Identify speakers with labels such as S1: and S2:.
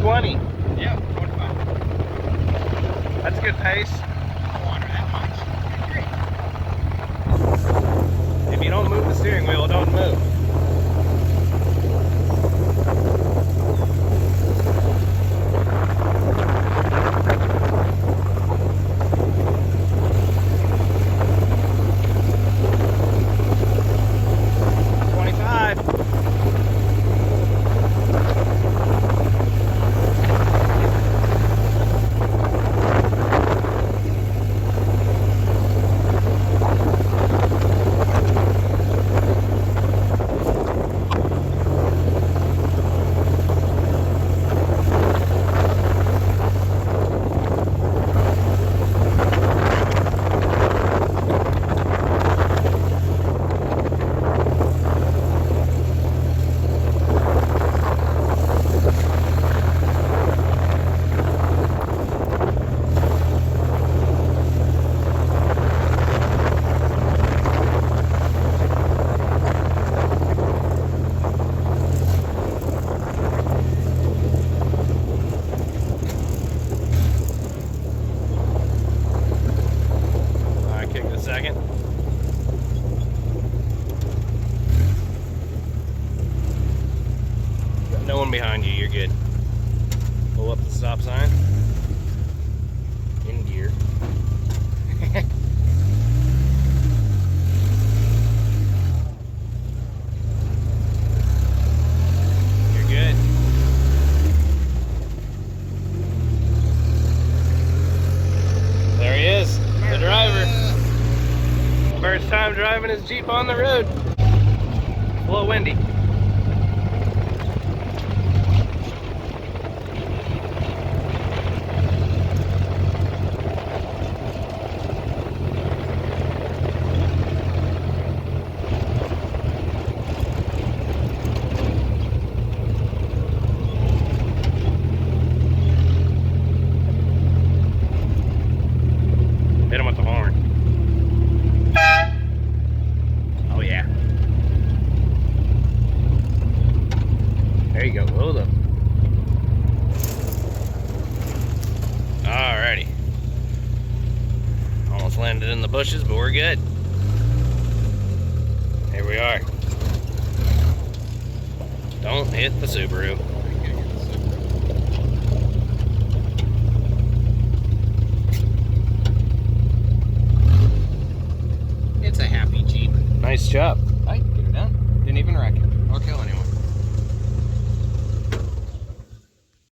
S1: 20.
S2: Yeah, 25.
S1: That's a good pace.
S2: Water that much.
S1: If you don't move the steering wheel, it don't move. Second. Got no one behind you, you're good. Pull up the stop sign. In gear. You're good. There he is, the driver. First time driving his Jeep on the road. It's a little windy. Hit him with the horn. Oh yeah. There you go. Hold up. Alrighty. Almost landed in the bushes, but we're good. Here we are. Don't hit the Subaru.
S2: It's a happy Jeep.
S1: Nice job.
S2: Hey, get her done. Didn't even wreck it or kill anyone.